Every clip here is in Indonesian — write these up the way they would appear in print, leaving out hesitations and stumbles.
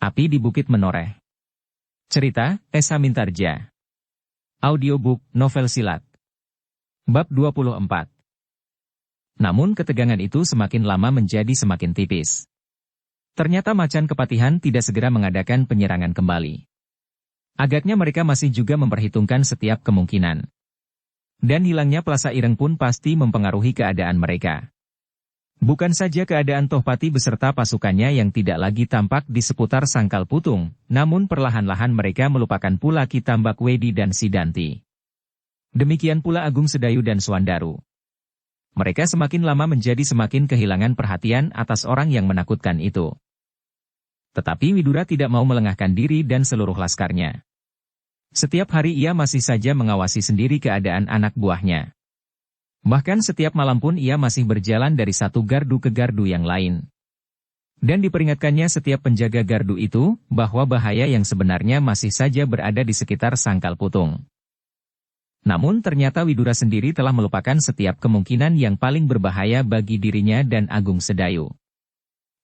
Api di Bukit Menoreh. Cerita, Esa Mintarja. Audiobook, novel silat. Bab 24. Namun ketegangan itu semakin lama menjadi semakin tipis. Ternyata Macan Kepatihan tidak segera mengadakan penyerangan kembali. Agaknya mereka masih juga memperhitungkan setiap kemungkinan. Dan hilangnya Plasa Ireng pun pasti mempengaruhi keadaan mereka. Bukan saja keadaan Tohpati beserta pasukannya yang tidak lagi tampak di seputar Sangkal Putung, namun perlahan-lahan mereka melupakan pula Ki Tambak Wedi dan Sidanti. Demikian pula Agung Sedayu dan Swandaru. Mereka semakin lama menjadi semakin kehilangan perhatian atas orang yang menakutkan itu. Tetapi Widura tidak mau melengahkan diri dan seluruh laskarnya. Setiap hari ia masih saja mengawasi sendiri keadaan anak buahnya. Bahkan setiap malam pun ia masih berjalan dari satu gardu ke gardu yang lain. Dan diperingatkannya setiap penjaga gardu itu, bahwa bahaya yang sebenarnya masih saja berada di sekitar Sangkal Putung. Namun ternyata Widura sendiri telah melupakan setiap kemungkinan yang paling berbahaya bagi dirinya dan Agung Sedayu.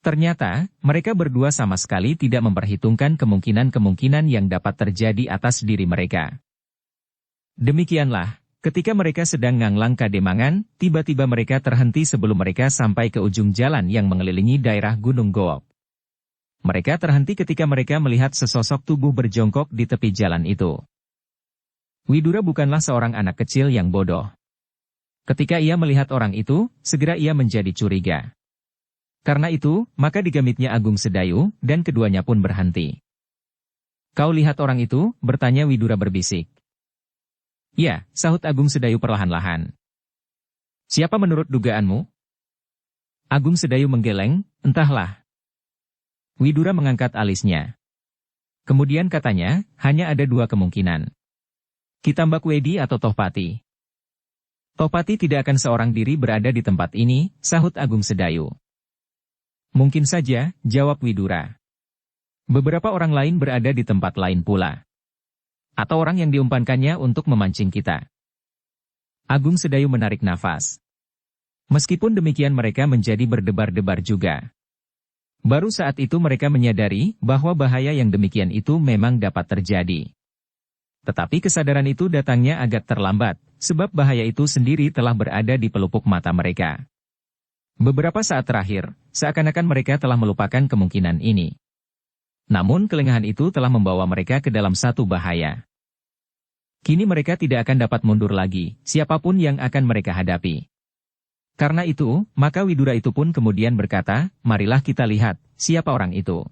Ternyata, mereka berdua sama sekali tidak memperhitungkan kemungkinan-kemungkinan yang dapat terjadi atas diri mereka. Demikianlah. Ketika mereka sedang nganglang Kademangan, tiba-tiba mereka terhenti sebelum mereka sampai ke ujung jalan yang mengelilingi daerah Gunung Goop. Mereka terhenti ketika mereka melihat sesosok tubuh berjongkok di tepi jalan itu. Widura bukanlah seorang anak kecil yang bodoh. Ketika ia melihat orang itu, segera ia menjadi curiga. Karena itu, maka digamitnya Agung Sedayu, dan keduanya pun berhenti. "Kau lihat orang itu?" bertanya Widura berbisik. "Ya," sahut Agung Sedayu perlahan-lahan. "Siapa menurut dugaanmu?" Agung Sedayu menggeleng, "Entahlah." Widura mengangkat alisnya. Kemudian katanya, "Hanya ada dua kemungkinan. Ki Tambak Wedi atau Tohpati." "Tohpati tidak akan seorang diri berada di tempat ini," sahut Agung Sedayu. "Mungkin saja," jawab Widura. "Beberapa orang lain berada di tempat lain pula. Atau orang yang diumpankannya untuk memancing kita." Agung Sedayu menarik nafas. Meskipun demikian mereka menjadi berdebar-debar juga. Baru saat itu mereka menyadari bahwa bahaya yang demikian itu memang dapat terjadi. Tetapi kesadaran itu datangnya agak terlambat, sebab bahaya itu sendiri telah berada di pelupuk mata mereka. Beberapa saat terakhir, seakan-akan mereka telah melupakan kemungkinan ini. Namun kelengahan itu telah membawa mereka ke dalam satu bahaya. Kini mereka tidak akan dapat mundur lagi, siapapun yang akan mereka hadapi. Karena itu, maka Widura itu pun kemudian berkata, "Marilah kita lihat, siapa orang itu."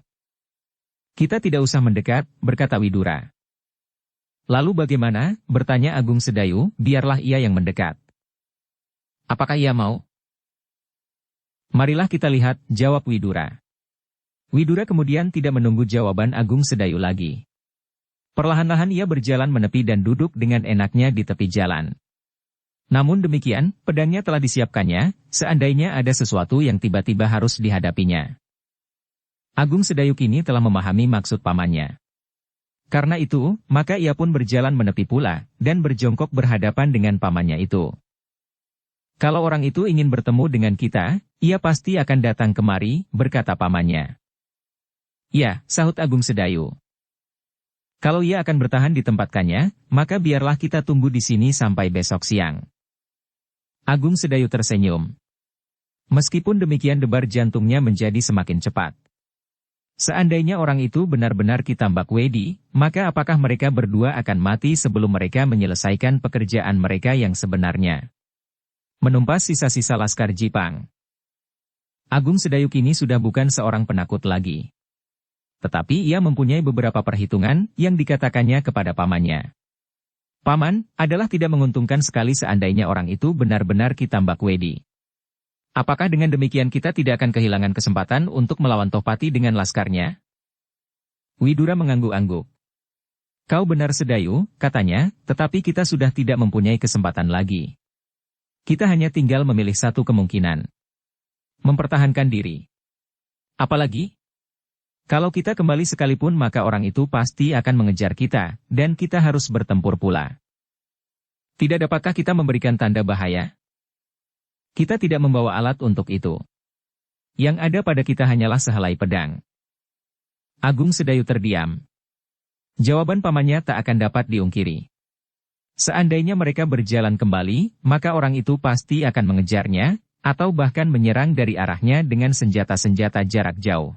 "Kita tidak usah mendekat," berkata Widura. "Lalu bagaimana?" bertanya Agung Sedayu, "Biarlah ia yang mendekat." "Apakah ia mau?" "Marilah kita lihat," jawab Widura. Widura kemudian tidak menunggu jawaban Agung Sedayu lagi. Perlahan-lahan ia berjalan menepi dan duduk dengan enaknya di tepi jalan. Namun demikian, pedangnya telah disiapkannya, seandainya ada sesuatu yang tiba-tiba harus dihadapinya. Agung Sedayu kini telah memahami maksud pamannya. Karena itu, maka ia pun berjalan menepi pula, dan berjongkok berhadapan dengan pamannya itu. "Kalau orang itu ingin bertemu dengan kita, ia pasti akan datang kemari," berkata pamannya. "Ya," sahut Agung Sedayu. "Kalau ia akan bertahan di tempatnya, maka biarlah kita tunggu di sini sampai besok siang." Agung Sedayu tersenyum. Meskipun demikian debar jantungnya menjadi semakin cepat. Seandainya orang itu benar-benar Ki Tambak Wedi, maka apakah mereka berdua akan mati sebelum mereka menyelesaikan pekerjaan mereka yang sebenarnya? Menumpas sisa-sisa laskar Jipang. Agung Sedayu kini sudah bukan seorang penakut lagi. Tetapi ia mempunyai beberapa perhitungan yang dikatakannya kepada pamannya. "Paman, adalah tidak menguntungkan sekali seandainya orang itu benar-benar Ki Tambak Wedi. Apakah dengan demikian kita tidak akan kehilangan kesempatan untuk melawan Tohpati dengan laskarnya?" Widura mengangguk-angguk. "Kau benar Sedayu," katanya, "tetapi kita sudah tidak mempunyai kesempatan lagi. Kita hanya tinggal memilih satu kemungkinan. Mempertahankan diri. Apalagi? Kalau kita kembali sekalipun maka orang itu pasti akan mengejar kita, dan kita harus bertempur pula. Tidak dapatkah kita memberikan tanda bahaya? Kita tidak membawa alat untuk itu. Yang ada pada kita hanyalah sehelai pedang." Agung Sedayu terdiam. Jawaban pamannya tak akan dapat diungkiri. Seandainya mereka berjalan kembali, maka orang itu pasti akan mengejarnya, atau bahkan menyerang dari arahnya dengan senjata-senjata jarak jauh.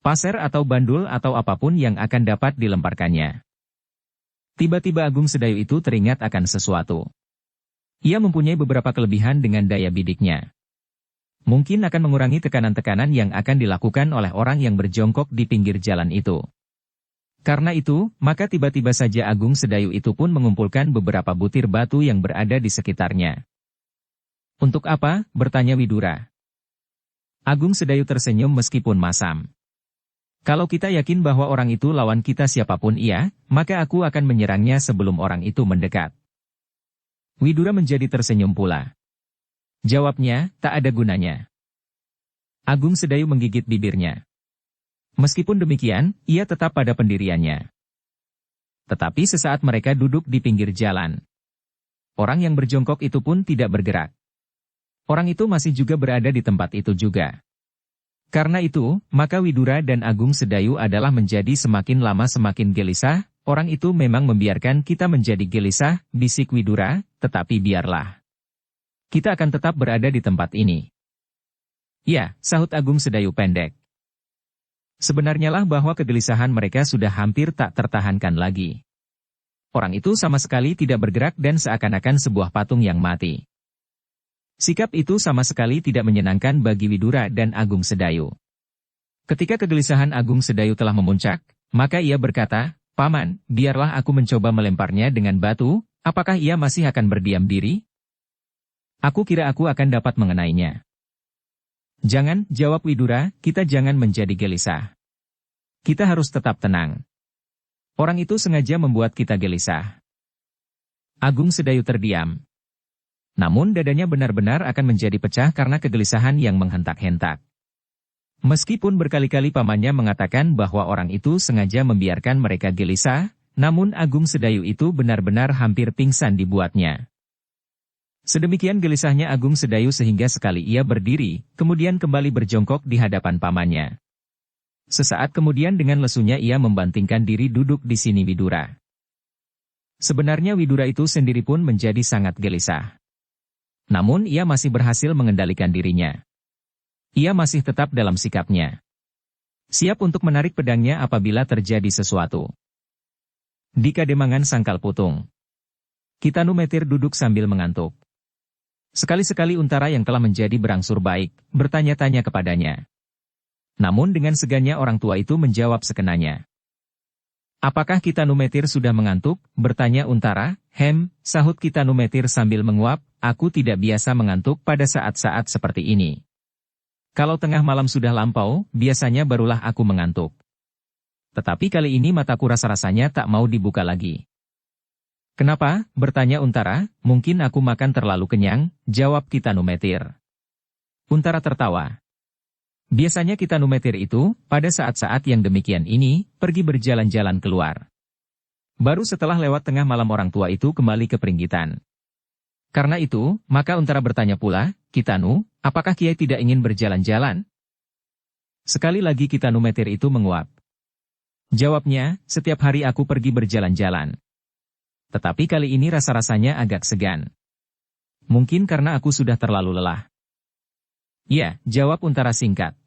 Pasir atau bandul atau apapun yang akan dapat dilemparkannya. Tiba-tiba Agung Sedayu itu teringat akan sesuatu. Ia mempunyai beberapa kelebihan dengan daya bidiknya. Mungkin akan mengurangi tekanan-tekanan yang akan dilakukan oleh orang yang berjongkok di pinggir jalan itu. Karena itu, maka tiba-tiba saja Agung Sedayu itu pun mengumpulkan beberapa butir batu yang berada di sekitarnya. Untuk apa? Bertanya Widura. Agung Sedayu tersenyum meskipun masam. Kalau kita yakin bahwa orang itu lawan kita siapapun ia, maka aku akan menyerangnya sebelum orang itu mendekat. Widura menjadi tersenyum pula. Jawabnya, tak ada gunanya. Agung Sedayu menggigit bibirnya. Meskipun demikian, ia tetap pada pendiriannya. Tetapi sesaat mereka duduk di pinggir jalan. Orang yang berjongkok itu pun tidak bergerak. Orang itu masih juga berada di tempat itu juga. Karena itu, maka Widura dan Agung Sedayu adalah menjadi semakin lama semakin gelisah. Orang itu memang membiarkan kita menjadi gelisah, bisik Widura, tetapi biarlah. Kita akan tetap berada di tempat ini. Ya, sahut Agung Sedayu pendek. Sebenarnya lah bahwa kegelisahan mereka sudah hampir tak tertahankan lagi. Orang itu sama sekali tidak bergerak dan seakan-akan sebuah patung yang mati. Sikap itu sama sekali tidak menyenangkan bagi Widura dan Agung Sedayu. Ketika kegelisahan Agung Sedayu telah memuncak, maka ia berkata, "Paman, biarlah aku mencoba melemparnya dengan batu, apakah ia masih akan berdiam diri? Aku kira aku akan dapat mengenainya." "Jangan," jawab Widura, "kita jangan menjadi gelisah. Kita harus tetap tenang. Orang itu sengaja membuat kita gelisah." Agung Sedayu terdiam. Namun dadanya benar-benar akan menjadi pecah karena kegelisahan yang menghentak-hentak. Meskipun berkali-kali pamannya mengatakan bahwa orang itu sengaja membiarkan mereka gelisah, namun Agung Sedayu itu benar-benar hampir pingsan dibuatnya. Sedemikian gelisahnya Agung Sedayu sehingga sekali ia berdiri, kemudian kembali berjongkok di hadapan pamannya. Sesaat kemudian dengan lesunya ia membantingkan diri duduk di sini Widura. Sebenarnya Widura itu sendiri pun menjadi sangat gelisah. Namun ia masih berhasil mengendalikan dirinya. Ia masih tetap dalam sikapnya. Siap untuk menarik pedangnya apabila terjadi sesuatu. Di Kademangan Sangkal Putung. Kitanu Metir duduk sambil mengantuk. Sekali-sekali Untara yang telah menjadi berangsur baik, bertanya-tanya kepadanya. Namun dengan segannya orang tua itu menjawab sekenanya. "Apakah Kitanu Metir sudah mengantuk?" bertanya Untara. Sahut Kitanu Metir sambil menguap, "Aku tidak biasa mengantuk pada saat-saat seperti ini. Kalau tengah malam sudah lampau, biasanya barulah aku mengantuk. Tetapi kali ini mataku rasa-rasanya tak mau dibuka lagi." "Kenapa?" bertanya Untara. "Mungkin aku makan terlalu kenyang," jawab Kitanu Metir. Untara tertawa. Biasanya Kitanu Metir itu, pada saat-saat yang demikian ini, pergi berjalan-jalan keluar. Baru setelah lewat tengah malam orang tua itu kembali ke Pringgitan. Karena itu, maka Untara bertanya pula, "Kitanu, apakah Kiai tidak ingin berjalan-jalan?" Sekali lagi Kitanu Metir itu menguap. Jawabnya, "Setiap hari aku pergi berjalan-jalan. Tetapi kali ini rasa-rasanya agak segan. Mungkin karena aku sudah terlalu lelah." "Ya," jawab Untara singkat.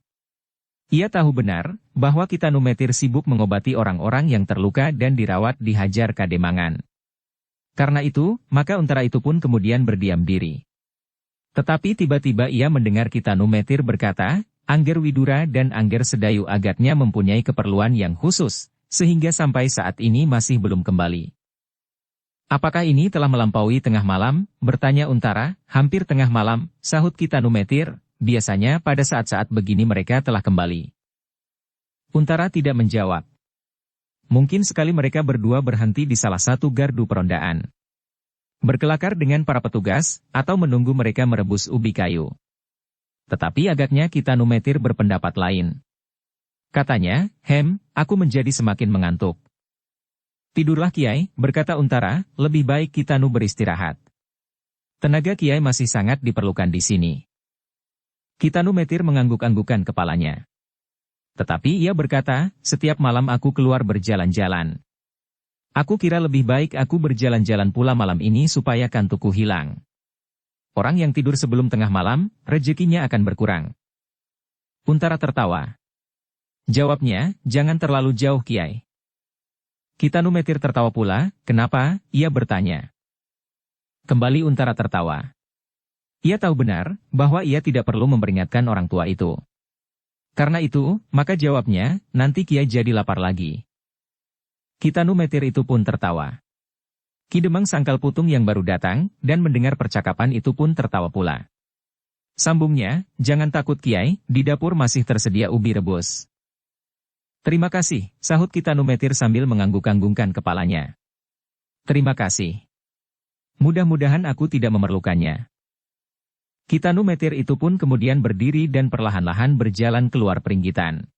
Ia tahu benar, bahwa Kitanu Metir sibuk mengobati orang-orang yang terluka dan dirawat di Hajar Kademangan. Karena itu, maka Untara itu pun kemudian berdiam diri. Tetapi tiba-tiba ia mendengar Kitanu Metir berkata, "Angger Widura dan Angger Sedayu agaknya mempunyai keperluan yang khusus, sehingga sampai saat ini masih belum kembali." "Apakah ini telah melampaui tengah malam?" bertanya Untara. "Hampir tengah malam," sahut Kitanu Metir, "biasanya pada saat-saat begini mereka telah kembali." Untara tidak menjawab. Mungkin sekali mereka berdua berhenti di salah satu gardu perondaan. Berkelakar dengan para petugas, atau menunggu mereka merebus ubi kayu. Tetapi agaknya Kitanu Metir berpendapat lain. Katanya, "Aku menjadi semakin mengantuk." "Tidurlah Kiai," berkata Untara, "lebih baik Kitanu beristirahat. Tenaga Kiai masih sangat diperlukan di sini." Kitanu Metir mengangguk-anggukan kepalanya. Tetapi ia berkata, setiap malam aku keluar berjalan-jalan. Aku kira lebih baik aku berjalan-jalan pula malam ini supaya kantukku hilang. Orang yang tidur sebelum tengah malam, rezekinya akan berkurang. Untara tertawa. Jawabnya, jangan terlalu jauh Kiai. Kitanumetir tertawa pula, kenapa? Ia bertanya. Kembali Untara tertawa. Ia tahu benar, bahwa ia tidak perlu memperingatkan orang tua itu. Karena itu, maka jawabnya, nanti Kiai jadi lapar lagi. Kitanumetir itu pun tertawa. Ki Demang Sangkal Putung yang baru datang, dan mendengar percakapan itu pun tertawa pula. Sambungnya, jangan takut Kiai, di dapur masih tersedia ubi rebus. Terima kasih, sahut Kitanumetir sambil mengangguk-anggungkan kepalanya. Terima kasih. Mudah-mudahan aku tidak memerlukannya. Kitanumetir itu pun kemudian berdiri dan perlahan-lahan berjalan keluar peringgitan.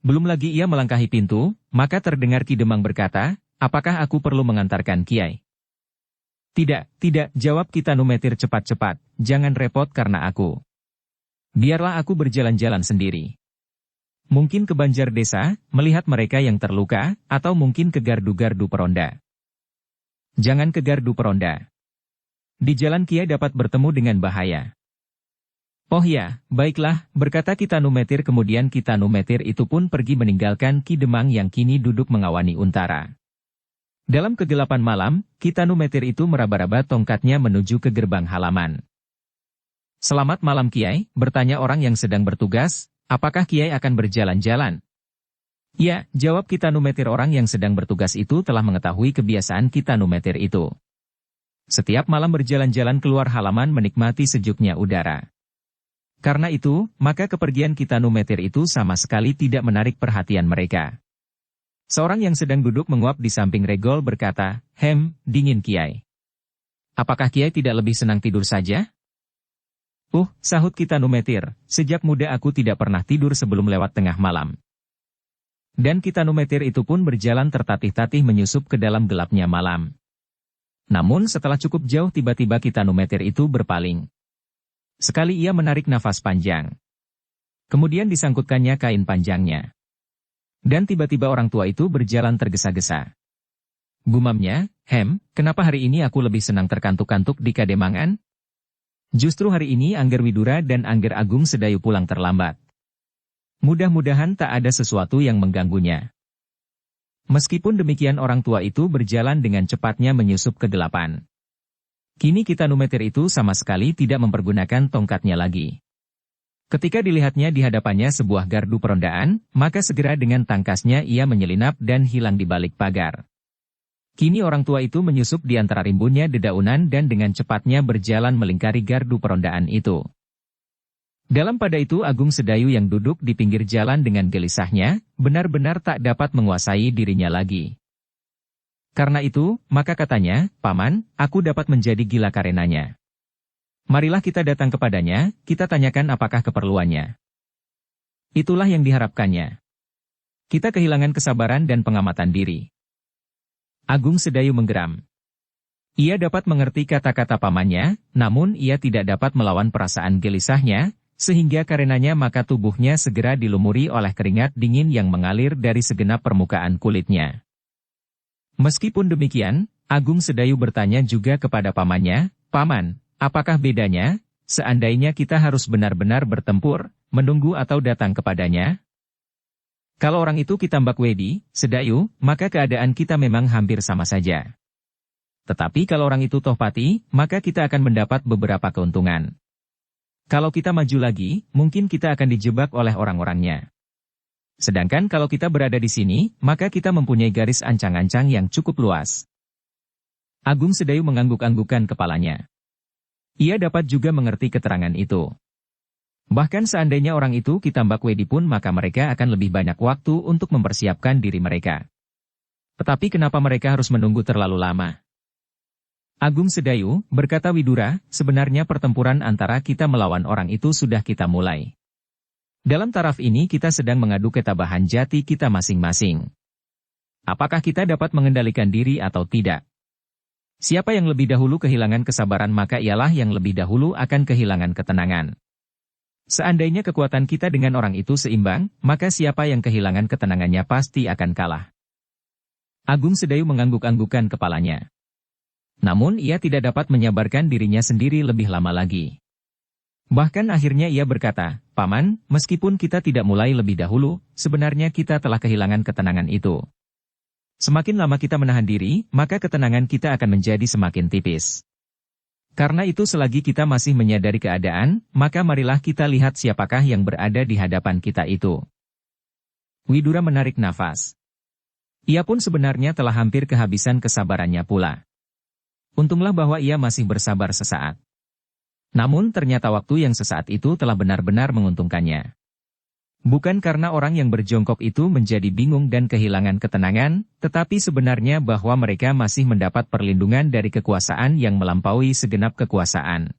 Belum lagi ia melangkahi pintu, maka terdengar Ki Demang berkata, apakah aku perlu mengantarkan Kiai? Tidak, jawab Kitanumetir cepat-cepat, jangan repot karena aku. Biarlah aku berjalan-jalan sendiri. Mungkin ke Banjar Desa, melihat mereka yang terluka, atau mungkin ke gardu-gardu peronda. Jangan ke gardu peronda. Di jalan Kiai dapat bertemu dengan bahaya. Oh ya, baiklah, berkata Kitanumetir kemudian Kitanumetir itu pun pergi meninggalkan Ki Demang yang kini duduk mengawani Untara. Dalam kegelapan malam, Kitanumetir itu meraba-raba tongkatnya menuju ke gerbang halaman. Selamat malam Kiai, bertanya orang yang sedang bertugas, apakah Kiai akan berjalan-jalan? Ya, jawab Kitanumetir orang yang sedang bertugas itu telah mengetahui kebiasaan Kitanumetir itu. Setiap malam berjalan-jalan keluar halaman menikmati sejuknya udara. Karena itu, maka kepergian Kitanumetir itu sama sekali tidak menarik perhatian mereka. Seorang yang sedang duduk menguap di samping Regol berkata, dingin Kiai. Apakah Kiai tidak lebih senang tidur saja? Sahut Kitanumetir, sejak muda aku tidak pernah tidur sebelum lewat tengah malam. Dan Kitanumetir itu pun berjalan tertatih-tatih menyusup ke dalam gelapnya malam. Namun setelah cukup jauh tiba-tiba Kitanumetir itu berpaling. Sekali ia menarik nafas panjang. Kemudian disangkutkannya kain panjangnya. Dan tiba-tiba orang tua itu berjalan tergesa-gesa. Gumamnya, kenapa hari ini aku lebih senang terkantuk-kantuk di Kademangan? Justru hari ini Angger Widura dan Angger Agung Sedayu pulang terlambat. Mudah-mudahan tak ada sesuatu yang mengganggunya. Meskipun demikian orang tua itu berjalan dengan cepatnya menyusup kegelapan. Kini Kitanumetir itu sama sekali tidak mempergunakan tongkatnya lagi. Ketika dilihatnya di hadapannya sebuah gardu perondaan, maka segera dengan tangkasnya ia menyelinap dan hilang di balik pagar. Kini orang tua itu menyusup di antara rimbunnya dedaunan dan dengan cepatnya berjalan melingkari gardu perondaan itu. Dalam pada itu Agung Sedayu yang duduk di pinggir jalan dengan gelisahnya, benar-benar tak dapat menguasai dirinya lagi. Karena itu, maka katanya, Paman, aku dapat menjadi gila karenanya. Marilah kita datang kepadanya, kita tanyakan apakah keperluannya. Itulah yang diharapkannya. Kita kehilangan kesabaran dan pengamatan diri. Agung Sedayu menggeram. Ia dapat mengerti kata-kata pamannya, namun ia tidak dapat melawan perasaan gelisahnya, sehingga karenanya maka tubuhnya segera dilumuri oleh keringat dingin yang mengalir dari segenap permukaan kulitnya. Meskipun demikian, Agung Sedayu bertanya juga kepada pamannya, Paman, apakah bedanya, seandainya kita harus benar-benar bertempur, menunggu atau datang kepadanya? Kalau orang itu kita Mbak Wedi, Sedayu, maka keadaan kita memang hampir sama saja. Tetapi kalau orang itu Tohpati, maka kita akan mendapat beberapa keuntungan. Kalau kita maju lagi, mungkin kita akan dijebak oleh orang-orangnya. Sedangkan kalau kita berada di sini, maka kita mempunyai garis ancang-ancang yang cukup luas. Agung Sedayu mengangguk-anggukkan kepalanya. Ia dapat juga mengerti keterangan itu. Bahkan seandainya orang itu kita Mbak Wedi pun maka mereka akan lebih banyak waktu untuk mempersiapkan diri mereka. Tetapi kenapa mereka harus menunggu terlalu lama? Agung Sedayu, berkata Widura, sebenarnya pertempuran antara kita melawan orang itu sudah kita mulai. Dalam taraf ini kita sedang mengadu ketabahan jati kita masing-masing. Apakah kita dapat mengendalikan diri atau tidak? Siapa yang lebih dahulu kehilangan kesabaran maka ialah yang lebih dahulu akan kehilangan ketenangan. Seandainya kekuatan kita dengan orang itu seimbang, maka siapa yang kehilangan ketenangannya pasti akan kalah. Agung Sedayu mengangguk-anggukkan kepalanya. Namun ia tidak dapat menyabarkan dirinya sendiri lebih lama lagi. Bahkan akhirnya ia berkata, "Paman, meskipun kita tidak mulai lebih dahulu, sebenarnya kita telah kehilangan ketenangan itu. Semakin lama kita menahan diri, maka ketenangan kita akan menjadi semakin tipis. Karena itu selagi kita masih menyadari keadaan, maka marilah kita lihat siapakah yang berada di hadapan kita itu." Widura menarik nafas. Ia pun sebenarnya telah hampir kehabisan kesabarannya pula. Untunglah bahwa ia masih bersabar sesaat. Namun ternyata waktu yang sesaat itu telah benar-benar menguntungkannya. Bukan karena orang yang berjongkok itu menjadi bingung dan kehilangan ketenangan, tetapi sebenarnya bahwa mereka masih mendapat perlindungan dari kekuasaan yang melampaui segenap kekuasaan.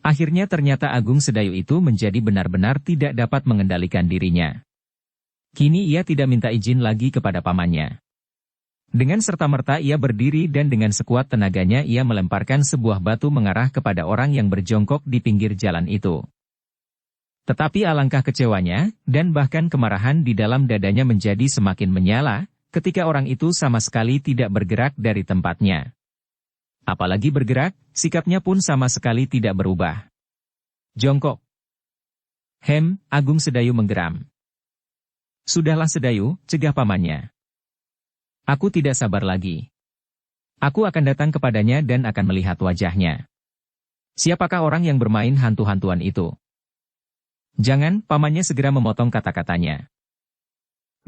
Akhirnya ternyata Agung Sedayu itu menjadi benar-benar tidak dapat mengendalikan dirinya. Kini ia tidak minta izin lagi kepada pamannya. Dengan serta-merta ia berdiri dan dengan sekuat tenaganya ia melemparkan sebuah batu mengarah kepada orang yang berjongkok di pinggir jalan itu. Tetapi alangkah kecewanya, dan bahkan kemarahan di dalam dadanya menjadi semakin menyala, ketika orang itu sama sekali tidak bergerak dari tempatnya. Apalagi bergerak, sikapnya pun sama sekali tidak berubah. Jongkok. Agung Sedayu menggeram. "Sudahlah Sedayu," cegah pamannya. "Aku tidak sabar lagi. Aku akan datang kepadanya dan akan melihat wajahnya. Siapakah orang yang bermain hantu-hantuan itu?" "Jangan," pamannya segera memotong kata-katanya.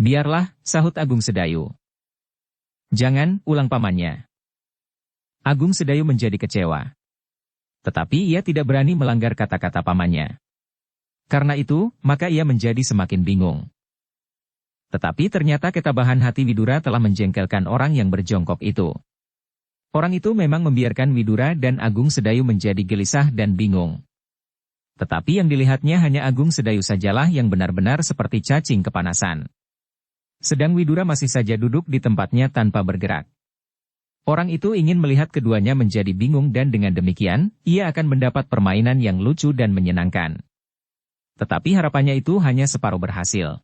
"Biarlah," sahut Agung Sedayu. "Jangan," ulang pamannya. Agung Sedayu menjadi kecewa. Tetapi ia tidak berani melanggar kata-kata pamannya. Karena itu, maka ia menjadi semakin bingung. Tetapi ternyata ketabahan hati Widura telah menjengkelkan orang yang berjongkok itu. Orang itu memang membiarkan Widura dan Agung Sedayu menjadi gelisah dan bingung. Tetapi yang dilihatnya hanya Agung Sedayu sajalah yang benar-benar seperti cacing kepanasan. Sedang Widura masih saja duduk di tempatnya tanpa bergerak. Orang itu ingin melihat keduanya menjadi bingung dan dengan demikian, ia akan mendapat permainan yang lucu dan menyenangkan. Tetapi harapannya itu hanya separuh berhasil.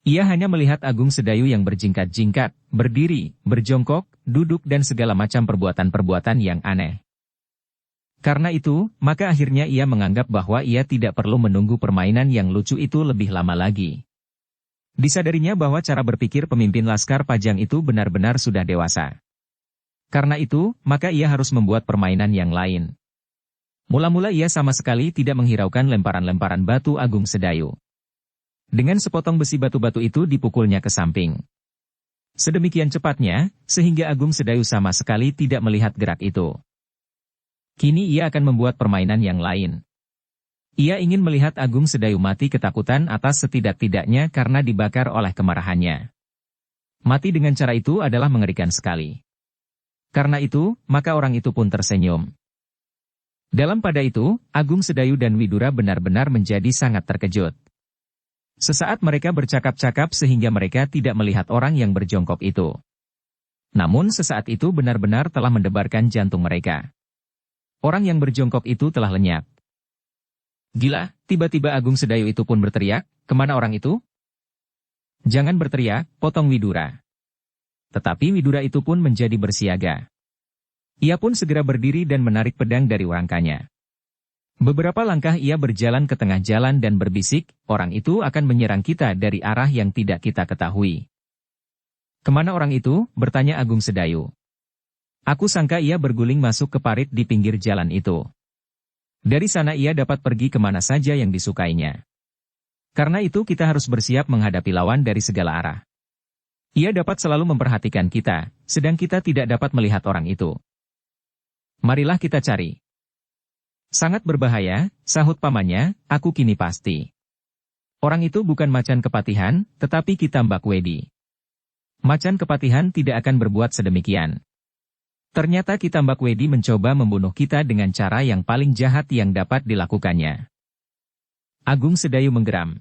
Ia hanya melihat Agung Sedayu yang berjingkat-jingkat, berdiri, berjongkok, duduk dan segala macam perbuatan-perbuatan yang aneh. Karena itu, maka akhirnya ia menganggap bahwa ia tidak perlu menunggu permainan yang lucu itu lebih lama lagi. Disadarinya bahwa cara berpikir pemimpin Laskar Pajang itu benar-benar sudah dewasa. Karena itu, maka ia harus membuat permainan yang lain. Mula-mula ia sama sekali tidak menghiraukan lemparan-lemparan batu Agung Sedayu. Dengan sepotong besi batu-batu itu dipukulnya ke samping. Sedemikian cepatnya, sehingga Agung Sedayu sama sekali tidak melihat gerak itu. Kini ia akan membuat permainan yang lain. Ia ingin melihat Agung Sedayu mati ketakutan atas setidak-tidaknya karena dibakar oleh kemarahannya. Mati dengan cara itu adalah mengerikan sekali. Karena itu, maka orang itu pun tersenyum. Dalam pada itu, Agung Sedayu dan Widura benar-benar menjadi sangat terkejut. Sesaat mereka bercakap-cakap sehingga mereka tidak melihat orang yang berjongkok itu. Namun sesaat itu benar-benar telah mendebarkan jantung mereka. Orang yang berjongkok itu telah lenyap. "Gila," tiba-tiba Agung Sedayu itu pun berteriak, "Kemana orang itu?" "Jangan berteriak," potong Widura. Tetapi Widura itu pun menjadi bersiaga. Ia pun segera berdiri dan menarik pedang dari rangkanya. Beberapa langkah ia berjalan ke tengah jalan dan berbisik, "Orang itu akan menyerang kita dari arah yang tidak kita ketahui." "Kemana orang itu?" bertanya Agung Sedayu. "Aku sangka ia berguling masuk ke parit di pinggir jalan itu. Dari sana ia dapat pergi kemana saja yang disukainya. Karena itu kita harus bersiap menghadapi lawan dari segala arah. Ia dapat selalu memperhatikan kita, sedang kita tidak dapat melihat orang itu. Marilah kita cari." "Sangat berbahaya," sahut pamannya, "aku kini pasti. Orang itu bukan macan kepatihan, tetapi kita Mbak Wedi. Macan kepatihan tidak akan berbuat sedemikian. Ternyata kita Mbak Wedi mencoba membunuh kita dengan cara yang paling jahat yang dapat dilakukannya." Agung Sedayu menggeram.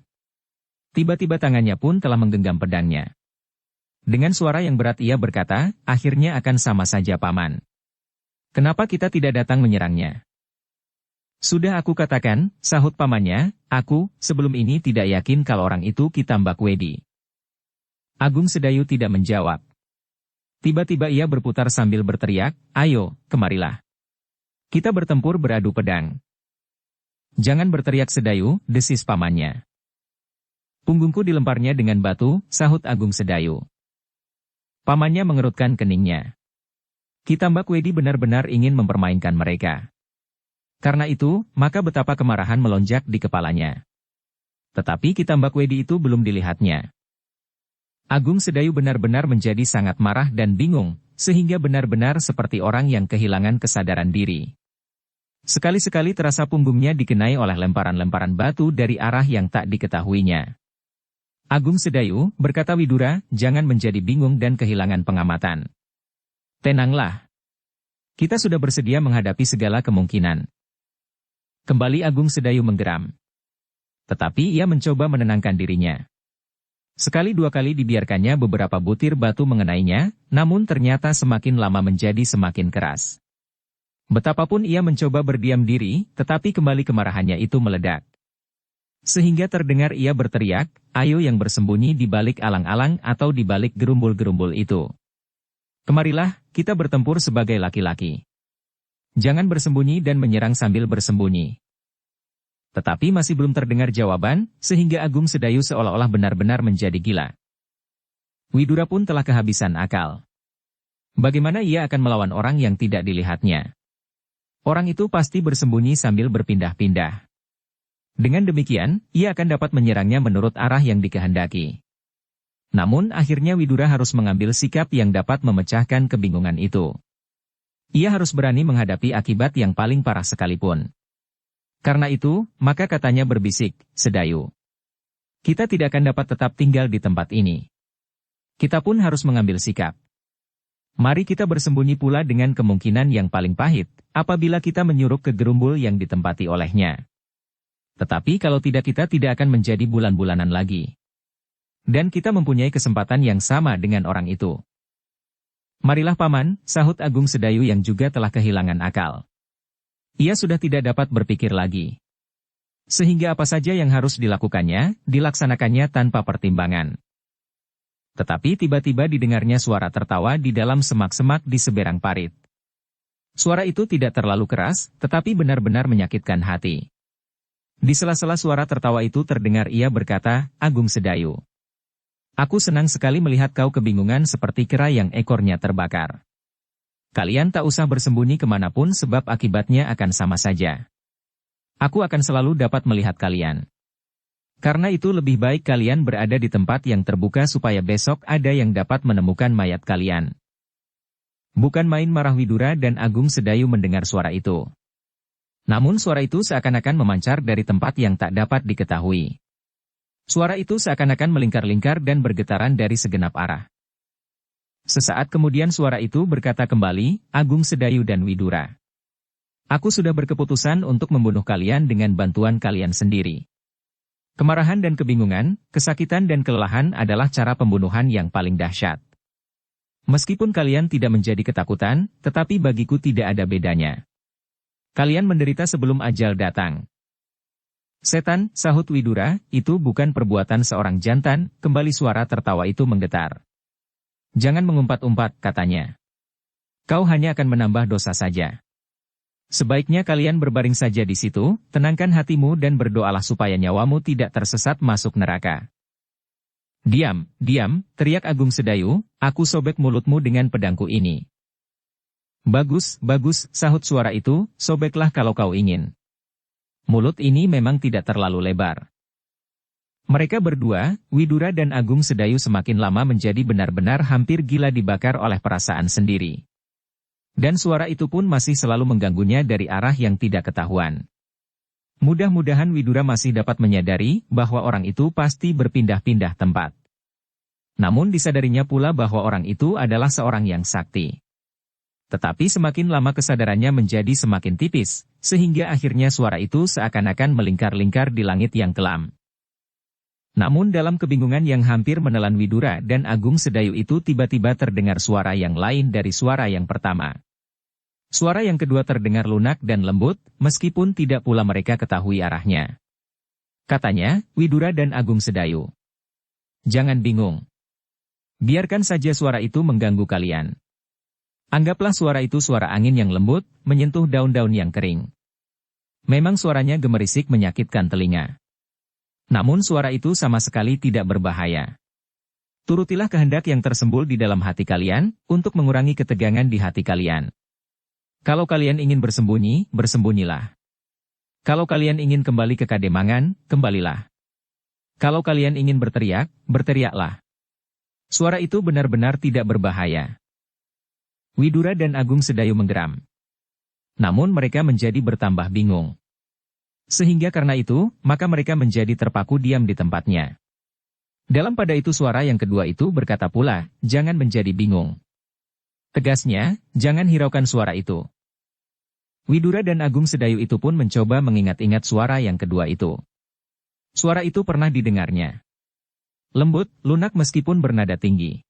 Tiba-tiba tangannya pun telah menggenggam pedangnya. Dengan suara yang berat ia berkata, "Akhirnya akan sama saja paman. Kenapa kita tidak datang menyerangnya? Sudah aku katakan, sahut pamannya, aku, sebelum ini tidak yakin kalau orang itu Ki Tambak Wedi. Agung Sedayu tidak menjawab. Tiba-tiba ia berputar sambil berteriak, ayo, kemarilah. Kita bertempur beradu pedang. Jangan berteriak Sedayu, desis pamannya. Punggungku dilemparnya dengan batu, sahut Agung Sedayu. Pamannya mengerutkan keningnya. Ki Tambak Wedi benar-benar ingin mempermainkan mereka. Karena itu, maka betapa kemarahan melonjak di kepalanya. Tetapi Ki Tambak Wedi itu belum dilihatnya. Agung Sedayu benar-benar menjadi sangat marah dan bingung, sehingga benar-benar seperti orang yang kehilangan kesadaran diri. Sekali-sekali terasa punggungnya dikenai oleh lemparan-lemparan batu dari arah yang tak diketahuinya. Agung Sedayu, berkata Widura, jangan menjadi bingung dan kehilangan pengamatan. Tenanglah. Kita sudah bersedia menghadapi segala kemungkinan. Kembali Agung Sedayu menggeram. Tetapi ia mencoba menenangkan dirinya. Sekali dua kali dibiarkannya beberapa butir batu mengenainya, namun ternyata semakin lama menjadi semakin keras. Betapapun ia mencoba berdiam diri, tetapi kembali kemarahannya itu meledak. Sehingga terdengar ia berteriak, ayo yang bersembunyi di balik alang-alang atau di balik gerumbul-gerumbul itu. Kemarilah, kita bertempur sebagai laki-laki. Jangan bersembunyi dan menyerang sambil bersembunyi. Tetapi masih belum terdengar jawaban, sehingga Agung Sedayu seolah-olah benar-benar menjadi gila. Widura pun telah kehabisan akal. Bagaimana ia akan melawan orang yang tidak dilihatnya? Orang itu pasti bersembunyi sambil berpindah-pindah. Dengan demikian, ia akan dapat menyerangnya menurut arah yang dikehendaki. Namun akhirnya Widura harus mengambil sikap yang dapat memecahkan kebingungan itu. Ia harus berani menghadapi akibat yang paling parah sekalipun. Karena itu, maka katanya berbisik, Sedayu. Kita tidak akan dapat tetap tinggal di tempat ini. Kita pun harus mengambil sikap. Mari kita bersembunyi pula dengan kemungkinan yang paling pahit, apabila kita menyuruh ke gerumbul yang ditempati olehnya. Tetapi kalau tidak kita tidak akan menjadi bulan-bulanan lagi. Dan kita mempunyai kesempatan yang sama dengan orang itu. Marilah paman, sahut Agung Sedayu yang juga telah kehilangan akal. Ia sudah tidak dapat berpikir lagi. Sehingga apa saja yang harus dilakukannya, dilaksanakannya tanpa pertimbangan. Tetapi tiba-tiba didengarnya suara tertawa di dalam semak-semak di seberang parit. Suara itu tidak terlalu keras, tetapi benar-benar menyakitkan hati. Di sela-sela suara tertawa itu terdengar ia berkata, Agung Sedayu. Aku senang sekali melihat kau kebingungan seperti kera yang ekornya terbakar. Kalian tak usah bersembunyi kemanapun sebab akibatnya akan sama saja. Aku akan selalu dapat melihat kalian. Karena itu lebih baik kalian berada di tempat yang terbuka supaya besok ada yang dapat menemukan mayat kalian. Bukan main marah Widura dan Agung Sedayu mendengar suara itu. Namun suara itu seakan-akan memancar dari tempat yang tak dapat diketahui. Suara itu seakan-akan melingkar-lingkar dan bergetaran dari segenap arah. Sesaat kemudian suara itu berkata kembali, Agung Sedayu dan Widura. Aku sudah berkeputusan untuk membunuh kalian dengan bantuan kalian sendiri. Kemarahan dan kebingungan, kesakitan dan kelelahan adalah cara pembunuhan yang paling dahsyat. Meskipun kalian tidak menjadi ketakutan, tetapi bagiku tidak ada bedanya. Kalian menderita sebelum ajal datang. Setan, sahut Widura, itu bukan perbuatan seorang jantan, kembali suara tertawa itu menggetar. Jangan mengumpat-umpat, katanya. Kau hanya akan menambah dosa saja. Sebaiknya kalian berbaring saja di situ, tenangkan hatimu dan berdoalah supaya nyawamu tidak tersesat masuk neraka. Diam, diam, teriak Agung Sedayu, aku sobek mulutmu dengan pedangku ini. Bagus, bagus, sahut suara itu, sobeklah kalau kau ingin. Mulut ini memang tidak terlalu lebar. Mereka berdua, Widura dan Agung Sedayu semakin lama menjadi benar-benar hampir gila dibakar oleh perasaan sendiri. Dan suara itu pun masih selalu mengganggunya dari arah yang tidak ketahuan. Mudah-mudahan Widura masih dapat menyadari bahwa orang itu pasti berpindah-pindah tempat. Namun disadarinya pula bahwa orang itu adalah seorang yang sakti. Tetapi semakin lama kesadarannya menjadi semakin tipis, sehingga akhirnya suara itu seakan-akan melingkar-lingkar di langit yang kelam. Namun dalam kebingungan yang hampir menelan Widura dan Agung Sedayu itu tiba-tiba terdengar suara yang lain dari suara yang pertama. Suara yang kedua terdengar lunak dan lembut, meskipun tidak pula mereka ketahui arahnya. Katanya, Widura dan Agung Sedayu. Jangan bingung. Biarkan saja suara itu mengganggu kalian. Anggaplah suara itu suara angin yang lembut, menyentuh daun-daun yang kering. Memang suaranya gemerisik menyakitkan telinga. Namun suara itu sama sekali tidak berbahaya. Turutilah kehendak yang tersembul di dalam hati kalian, untuk mengurangi ketegangan di hati kalian. Kalau kalian ingin bersembunyi, bersembunyilah. Kalau kalian ingin kembali ke kademangan, kembalilah. Kalau kalian ingin berteriak, berteriaklah. Suara itu benar-benar tidak berbahaya. Widura dan Agung Sedayu menggeram. Namun mereka menjadi bertambah bingung. Sehingga karena itu, maka mereka menjadi terpaku diam di tempatnya. Dalam pada itu suara yang kedua itu berkata pula, jangan menjadi bingung. Tegasnya, jangan hiraukan suara itu. Widura dan Agung Sedayu itu pun mencoba mengingat-ingat suara yang kedua itu. Suara itu pernah didengarnya. Lembut, lunak meskipun bernada tinggi.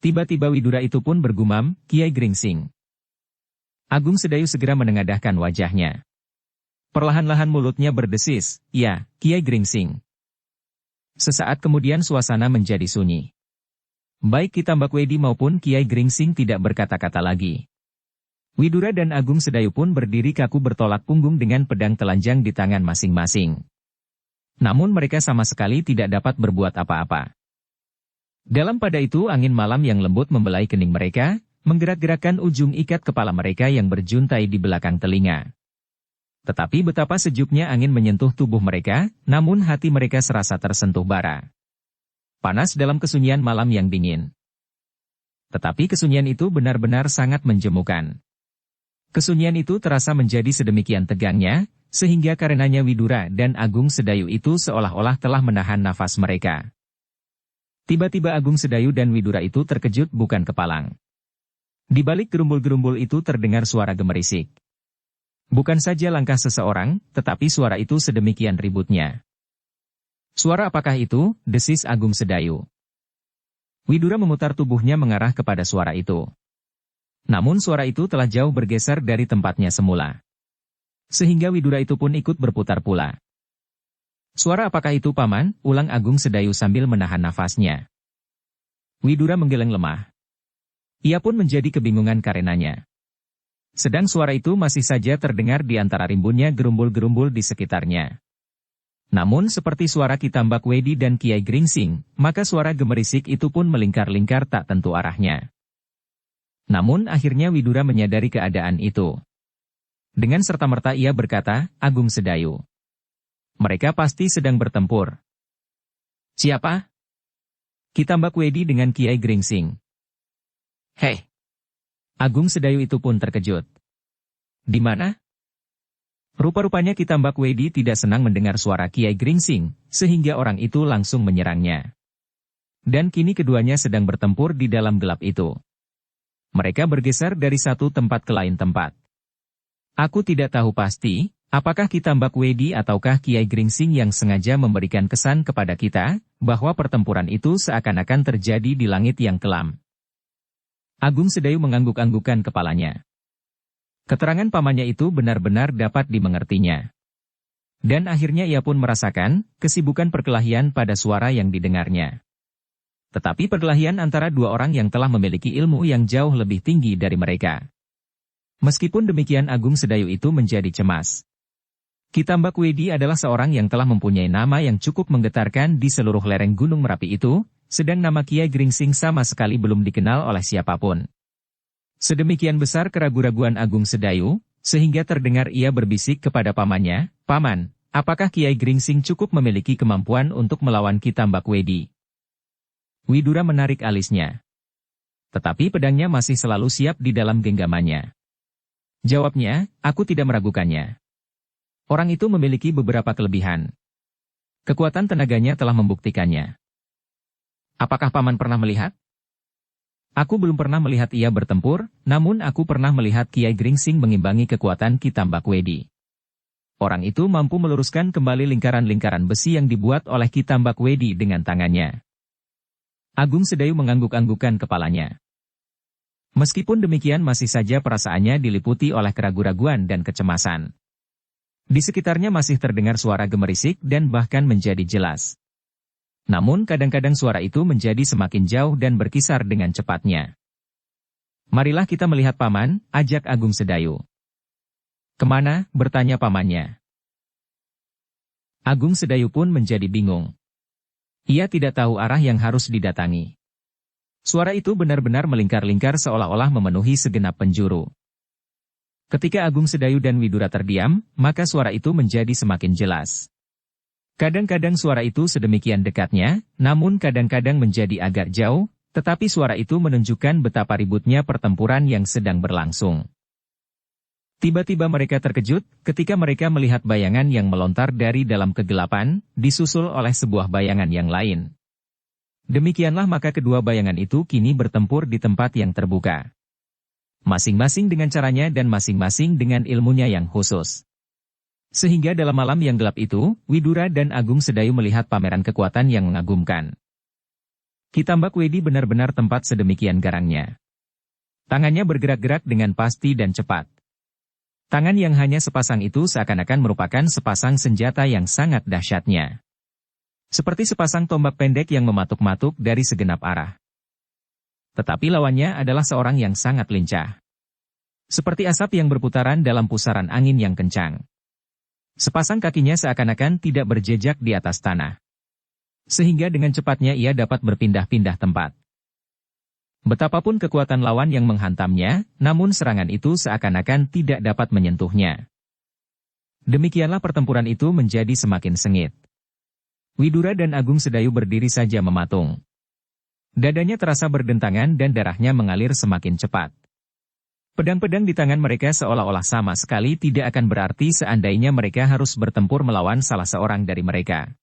Tiba-tiba Widura itu pun bergumam, Kiai Gringsing. Agung Sedayu segera menengadahkan wajahnya. Perlahan-lahan mulutnya berdesis, ya, Kiai Gringsing. Sesaat kemudian suasana menjadi sunyi. Baik Ki Tambakwedi maupun Kiai Gringsing tidak berkata-kata lagi. Widura dan Agung Sedayu pun berdiri kaku bertolak punggung dengan pedang telanjang di tangan masing-masing. Namun mereka sama sekali tidak dapat berbuat apa-apa. Dalam pada itu angin malam yang lembut membelai kening mereka, menggerak-gerakkan ujung ikat kepala mereka yang berjuntai di belakang telinga. Tetapi betapa sejuknya angin menyentuh tubuh mereka, namun hati mereka serasa tersentuh bara. Panas dalam kesunyian malam yang dingin. Tetapi kesunyian itu benar-benar sangat menjemukan. Kesunyian itu terasa menjadi sedemikian tegangnya, sehingga karenanya Widura dan Agung Sedayu itu seolah-olah telah menahan nafas mereka. Tiba-tiba Agung Sedayu dan Widura itu terkejut bukan kepalang. Di balik gerumbul-gerumbul itu terdengar suara gemerisik. Bukan saja langkah seseorang, tetapi suara itu sedemikian ributnya. Suara apakah itu? Desis Agung Sedayu. Widura memutar tubuhnya mengarah kepada suara itu. Namun suara itu telah jauh bergeser dari tempatnya semula. Sehingga Widura itu pun ikut berputar pula. Suara apakah itu Paman? Ulang Agung Sedayu sambil menahan nafasnya. Widura menggeleng lemah. Ia pun menjadi kebingungan karenanya. Sedang suara itu masih saja terdengar di antara rimbunnya gerumbul-gerumbul di sekitarnya. Namun seperti suara Ki Tambakwedi dan Kiai Gringsing, maka suara gemerisik itu pun melingkar-lingkar tak tentu arahnya. Namun akhirnya Widura menyadari keadaan itu. Dengan serta-merta ia berkata, Agung Sedayu. Mereka pasti sedang bertempur. Siapa? Ki Tambakwedi dengan Kiai Gringsing. Hei! Agung Sedayu itu pun terkejut. Di mana? Rupa-rupanya Ki Tambakwedi tidak senang mendengar suara Kiai Gringsing, sehingga orang itu langsung menyerangnya. Dan kini keduanya sedang bertempur di dalam gelap itu. Mereka bergeser dari satu tempat ke lain tempat. Aku tidak tahu pasti, apakah Ki Tambakwedi ataukah Kiai Gringsing yang sengaja memberikan kesan kepada kita, bahwa pertempuran itu seakan-akan terjadi di langit yang kelam. Agung Sedayu mengangguk-anggukkan kepalanya. Keterangan pamannya itu benar-benar dapat dimengertinya. Dan akhirnya ia pun merasakan kesibukan perkelahian pada suara yang didengarnya. Tetapi perkelahian antara dua orang yang telah memiliki ilmu yang jauh lebih tinggi dari mereka. Meskipun demikian Agung Sedayu itu menjadi cemas. Ki Tambakwedi adalah seorang yang telah mempunyai nama yang cukup menggetarkan di seluruh lereng Gunung Merapi itu, sedang nama Kiai Gringsing sama sekali belum dikenal oleh siapapun. Sedemikian besar keraguan-raguan Agung Sedayu, sehingga terdengar ia berbisik kepada pamannya, Paman, apakah Kiai Gringsing cukup memiliki kemampuan untuk melawan Ki Tambakwedi? Widura menarik alisnya. Tetapi pedangnya masih selalu siap di dalam genggamannya. Jawabnya, aku tidak meragukannya. Orang itu memiliki beberapa kelebihan. Kekuatan tenaganya telah membuktikannya. Apakah Paman pernah melihat? Aku belum pernah melihat ia bertempur, namun aku pernah melihat Kiai Gringsing mengimbangi kekuatan Ki Tambakwedi. Orang itu mampu meluruskan kembali lingkaran-lingkaran besi yang dibuat oleh Ki Tambakwedi dengan tangannya. Agung Sedayu mengangguk-anggukkan kepalanya. Meskipun demikian masih saja perasaannya diliputi oleh keraguan-raguan dan kecemasan. Di sekitarnya masih terdengar suara gemerisik dan bahkan menjadi jelas. Namun kadang-kadang suara itu menjadi semakin jauh dan berkisar dengan cepatnya. "Marilah kita melihat paman," ajak Agung Sedayu. "Kemana?" bertanya pamannya. Agung Sedayu pun menjadi bingung. Ia tidak tahu arah yang harus didatangi. Suara itu benar-benar melingkar-lingkar seolah-olah memenuhi segenap penjuru. Ketika Agung Sedayu dan Widura terdiam, maka suara itu menjadi semakin jelas. Kadang-kadang suara itu sedemikian dekatnya, namun kadang-kadang menjadi agak jauh, tetapi suara itu menunjukkan betapa ributnya pertempuran yang sedang berlangsung. Tiba-tiba mereka terkejut ketika mereka melihat bayangan yang melontar dari dalam kegelapan, disusul oleh sebuah bayangan yang lain. Demikianlah maka kedua bayangan itu kini bertempur di tempat yang terbuka. Masing-masing dengan caranya dan masing-masing dengan ilmunya yang khusus. Sehingga dalam malam yang gelap itu, Widura dan Agung Sedayu melihat pameran kekuatan yang mengagumkan. Kitambak Wedi benar-benar tempat sedemikian garangnya. Tangannya bergerak-gerak dengan pasti dan cepat. Tangan yang hanya sepasang itu seakan-akan merupakan sepasang senjata yang sangat dahsyatnya. Seperti sepasang tombak pendek yang mematuk-matuk dari segenap arah. Tetapi lawannya adalah seorang yang sangat lincah. Seperti asap yang berputaran dalam pusaran angin yang kencang. Sepasang kakinya seakan-akan tidak berjejak di atas tanah. Sehingga dengan cepatnya ia dapat berpindah-pindah tempat. Betapapun kekuatan lawan yang menghantamnya, namun serangan itu seakan-akan tidak dapat menyentuhnya. Demikianlah pertempuran itu menjadi semakin sengit. Widura dan Agung Sedayu berdiri saja mematung. Dadanya terasa berdentangan dan darahnya mengalir semakin cepat. Pedang-pedang di tangan mereka seolah-olah sama sekali tidak akan berarti seandainya mereka harus bertempur melawan salah seorang dari mereka.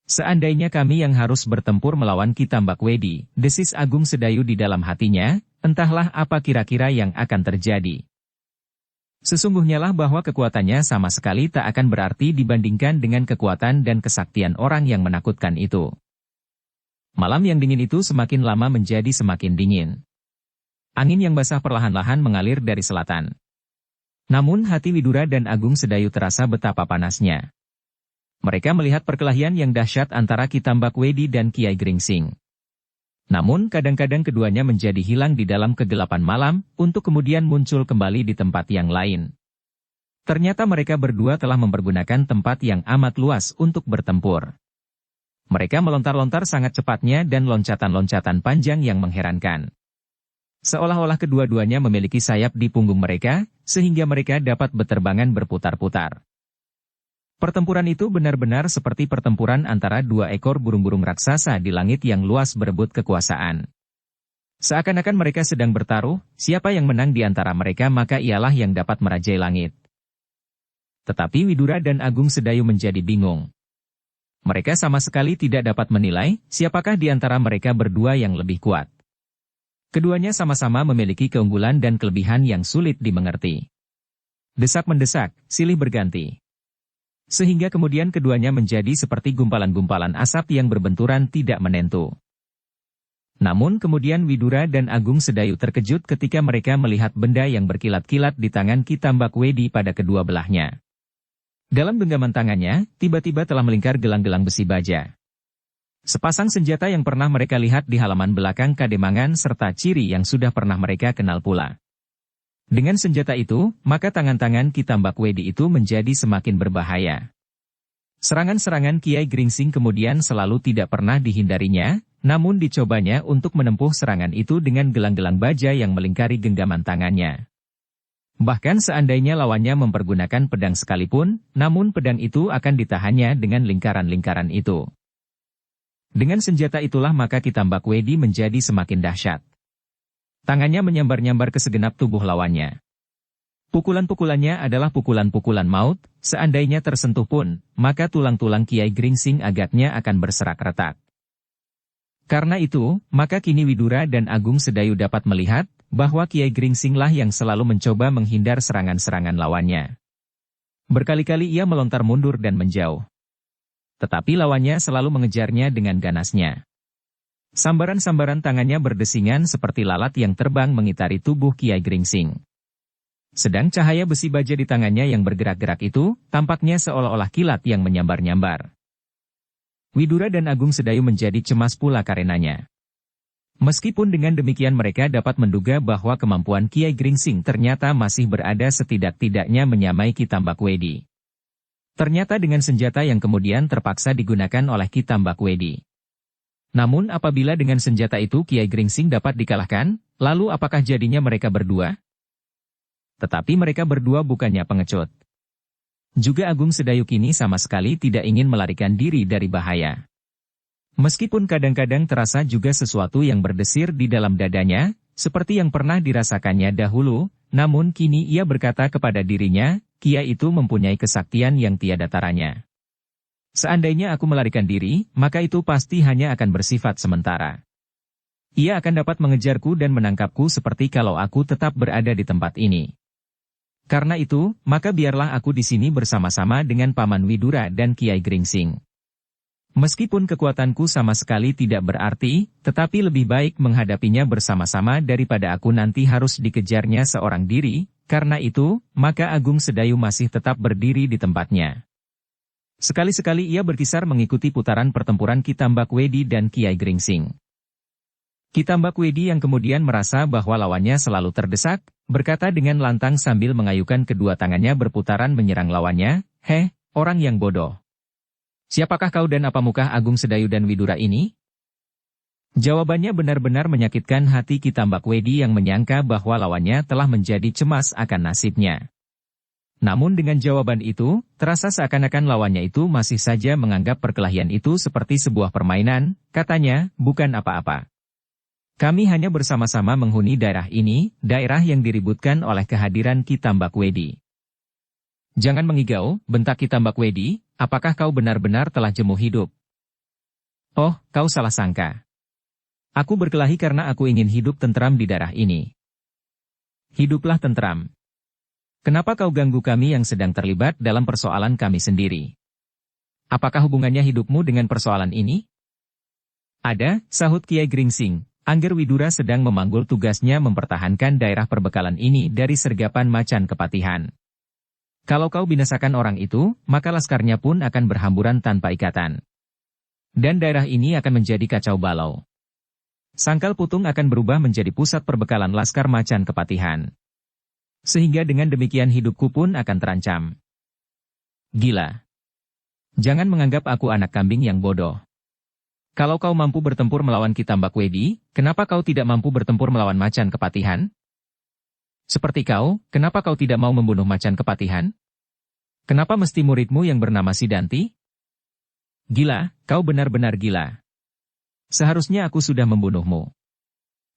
"Seandainya kami yang harus bertempur melawan Kitambak Wedi," desis Agung Sedayu di dalam hatinya, entahlah apa kira-kira yang akan terjadi. Sesungguhnya lah bahwa kekuatannya sama sekali tak akan berarti dibandingkan dengan kekuatan dan kesaktian orang yang menakutkan itu. Malam yang dingin itu semakin lama menjadi semakin dingin. Angin yang basah perlahan-lahan mengalir dari selatan. Namun hati Widura dan Agung Sedayu terasa betapa panasnya. Mereka melihat perkelahian yang dahsyat antara Kitambak Wedi dan Kiai Gringsing. Namun kadang-kadang keduanya menjadi hilang di dalam kegelapan malam, untuk kemudian muncul kembali di tempat yang lain. Ternyata mereka berdua telah mempergunakan tempat yang amat luas untuk bertempur. Mereka melontar-lontar sangat cepatnya dan loncatan-loncatan panjang yang mengherankan. Seolah-olah kedua-duanya memiliki sayap di punggung mereka, sehingga mereka dapat berterbangan berputar-putar. Pertempuran itu benar-benar seperti pertempuran antara dua ekor burung-burung raksasa di langit yang luas berebut kekuasaan. Seakan-akan mereka sedang bertaruh, siapa yang menang di antara mereka maka ialah yang dapat merajai langit. Tetapi Widura dan Agung Sedayu menjadi bingung. Mereka sama sekali tidak dapat menilai siapakah di antara mereka berdua yang lebih kuat. Keduanya sama-sama memiliki keunggulan dan kelebihan yang sulit dimengerti. Desak-mendesak, silih berganti. Sehingga kemudian keduanya menjadi seperti gumpalan-gumpalan asap yang berbenturan tidak menentu. Namun kemudian Widura dan Agung Sedayu terkejut ketika mereka melihat benda yang berkilat-kilat di tangan Kitambak Wedi pada kedua belahnya. Dalam genggaman tangannya, tiba-tiba telah melingkar gelang-gelang besi baja. Sepasang senjata yang pernah mereka lihat di halaman belakang Kademangan serta ciri yang sudah pernah mereka kenal pula. Dengan senjata itu, maka tangan-tangan Kitambak Wedi itu menjadi semakin berbahaya. Serangan-serangan Kiai Gringsing kemudian selalu tidak pernah dihindarinya, namun dicobanya untuk menempuh serangan itu dengan gelang-gelang baja yang melingkari genggaman tangannya. Bahkan seandainya lawannya mempergunakan pedang sekalipun, namun pedang itu akan ditahannya dengan lingkaran-lingkaran itu. Dengan senjata itulah maka Kitambak Wedi menjadi semakin dahsyat. Tangannya menyambar-nyambar ke segenap tubuh lawannya. Pukulan-pukulannya adalah pukulan-pukulan maut, seandainya tersentuh pun, maka tulang-tulang Kiai Gringsing agaknya akan berserak retak. Karena itu, maka kini Widura dan Agung Sedayu dapat melihat, bahwa Kiai Gringsing lah yang selalu mencoba menghindar serangan-serangan lawannya. Berkali-kali ia melontar mundur dan menjauh. Tetapi lawannya selalu mengejarnya dengan ganasnya. Sambaran-sambaran tangannya berdesingan seperti lalat yang terbang mengitari tubuh Kiai Gringsing. Sedang cahaya besi baja di tangannya yang bergerak-gerak itu, tampaknya seolah-olah kilat yang menyambar-nyambar. Widura dan Agung Sedayu menjadi cemas pula karenanya. Meskipun dengan demikian mereka dapat menduga bahwa kemampuan Kiai Gringsing ternyata masih berada setidak-tidaknya menyamai Ki Tambak Wedi. Ternyata dengan senjata yang kemudian terpaksa digunakan oleh Ki Tambak Wedi. Namun apabila dengan senjata itu Kiai Gringsing dapat dikalahkan, lalu apakah jadinya mereka berdua? Tetapi mereka berdua bukannya pengecut. Juga Agung Sedayu kini sama sekali tidak ingin melarikan diri dari bahaya. Meskipun kadang-kadang terasa juga sesuatu yang berdesir di dalam dadanya, seperti yang pernah dirasakannya dahulu, namun kini ia berkata kepada dirinya, Kiai itu mempunyai kesaktian yang tiada taranya. Seandainya aku melarikan diri, maka itu pasti hanya akan bersifat sementara. Ia akan dapat mengejarku dan menangkapku seperti kalau aku tetap berada di tempat ini. Karena itu, maka biarlah aku di sini bersama-sama dengan Paman Widura dan Kiai Gringsing. Meskipun kekuatanku sama sekali tidak berarti, tetapi lebih baik menghadapinya bersama-sama daripada aku nanti harus dikejarnya seorang diri, karena itu, maka Agung Sedayu masih tetap berdiri di tempatnya. Sekali-sekali ia berkisar mengikuti putaran pertempuran Ki Tambak Wedi dan Kiai Gringsing. Ki Tambak Wedi yang kemudian merasa bahwa lawannya selalu terdesak, berkata dengan lantang sambil mengayukan kedua tangannya berputaran menyerang lawannya, "Heh, orang yang bodoh. Siapakah kau dan apa muka Agung Sedayu dan Widura ini?" Jawabannya benar-benar menyakitkan hati Ki Tambak Wedi yang menyangka bahwa lawannya telah menjadi cemas akan nasibnya. Namun dengan jawaban itu, terasa seakan-akan lawannya itu masih saja menganggap perkelahian itu seperti sebuah permainan, katanya, "Bukan apa-apa. Kami hanya bersama-sama menghuni daerah ini, daerah yang diributkan oleh kehadiran Ki Tambak Wedi." "Jangan mengigau," bentak Ki Tambak Wedi, "apakah kau benar-benar telah jemu hidup?" "Oh, kau salah sangka. Aku berkelahi karena aku ingin hidup tentram di daerah ini." "Hiduplah tentram. Kenapa kau ganggu kami yang sedang terlibat dalam persoalan kami sendiri? Apakah hubungannya hidupmu dengan persoalan ini?" "Ada," sahut Kiai Gringsing. "Angger Widura sedang memanggul tugasnya mempertahankan daerah perbekalan ini dari sergapan macan kepatihan. Kalau kau binasakan orang itu, maka laskarnya pun akan berhamburan tanpa ikatan. Dan daerah ini akan menjadi kacau balau. Sangkal Putung akan berubah menjadi pusat perbekalan laskar macan kepatihan. Sehingga dengan demikian hidupku pun akan terancam. Gila. Jangan menganggap aku anak kambing yang bodoh. Kalau kau mampu bertempur melawan Ki Tambak Wedi, kenapa kau tidak mampu bertempur melawan macan kepatihan? Seperti kau, kenapa kau tidak mau membunuh macan kepatihan? Kenapa mesti muridmu yang bernama Sidanti? Gila, kau benar-benar gila. Seharusnya aku sudah membunuhmu.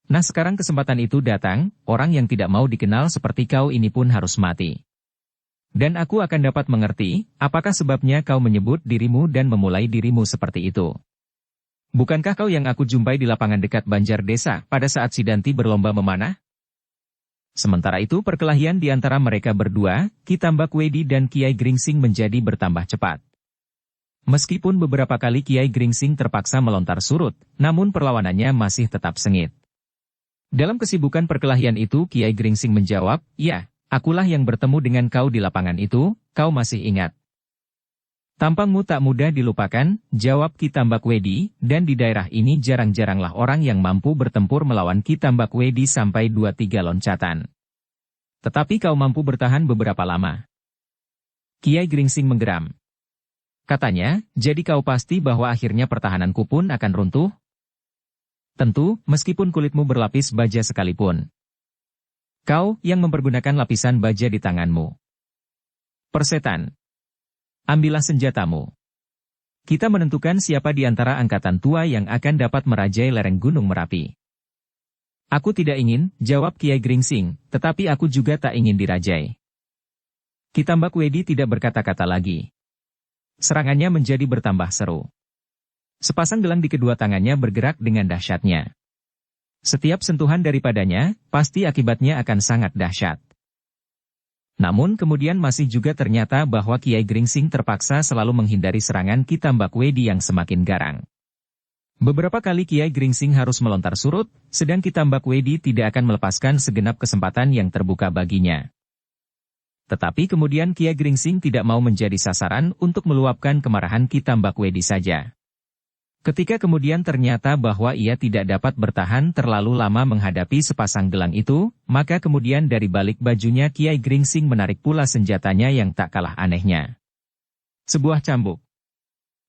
Nah sekarang kesempatan itu datang, orang yang tidak mau dikenal seperti kau ini pun harus mati. Dan aku akan dapat mengerti, apakah sebabnya kau menyebut dirimu dan memulai dirimu seperti itu. Bukankah kau yang aku jumpai di lapangan dekat Banjar Desa pada saat Sidanti berlomba memanah? Sementara itu perkelahian di antara mereka berdua, Ki Tambak Wedi dan Kiai Gringsing menjadi bertambah cepat. Meskipun beberapa kali Kiai Gringsing terpaksa melontar surut, namun perlawanannya masih tetap sengit. Dalam kesibukan perkelahian itu Kiai Gringsing menjawab, "Ya, akulah yang bertemu dengan kau di lapangan itu, kau masih ingat?" "Tampangmu tak mudah dilupakan," jawab Ki Tambak Wedi, "dan di daerah ini jarang-jaranglah orang yang mampu bertempur melawan Ki Tambak Wedi sampai 2-3 loncatan. Tetapi kau mampu bertahan beberapa lama." Kiai Gringsing menggeram. Katanya, "Jadi kau pasti bahwa akhirnya pertahananku pun akan runtuh?" "Tentu, meskipun kulitmu berlapis baja sekalipun. Kau yang mempergunakan lapisan baja di tanganmu. Persetan. Ambillah senjatamu. Kita menentukan siapa di antara angkatan tua yang akan dapat merajai lereng Gunung Merapi." "Aku tidak ingin," jawab Kiai Gringsing, "tetapi aku juga tak ingin dirajai." Ki Tambak Wedi tidak berkata-kata lagi. Serangannya menjadi bertambah seru. Sepasang gelang di kedua tangannya bergerak dengan dahsyatnya. Setiap sentuhan daripadanya, pasti akibatnya akan sangat dahsyat. Namun kemudian masih juga ternyata bahwa Kiai Gringsing terpaksa selalu menghindari serangan Ki Tambak Wedi yang semakin garang. Beberapa kali Kiai Gringsing harus melontar surut, sedang Ki Tambak Wedi tidak akan melepaskan segenap kesempatan yang terbuka baginya. Tetapi kemudian Kiai Gringsing tidak mau menjadi sasaran untuk meluapkan kemarahan Ki Tambak Wedi saja. Ketika kemudian ternyata bahwa ia tidak dapat bertahan terlalu lama menghadapi sepasang gelang itu, maka kemudian dari balik bajunya Kiai Gringsing menarik pula senjatanya yang tak kalah anehnya. Sebuah cambuk.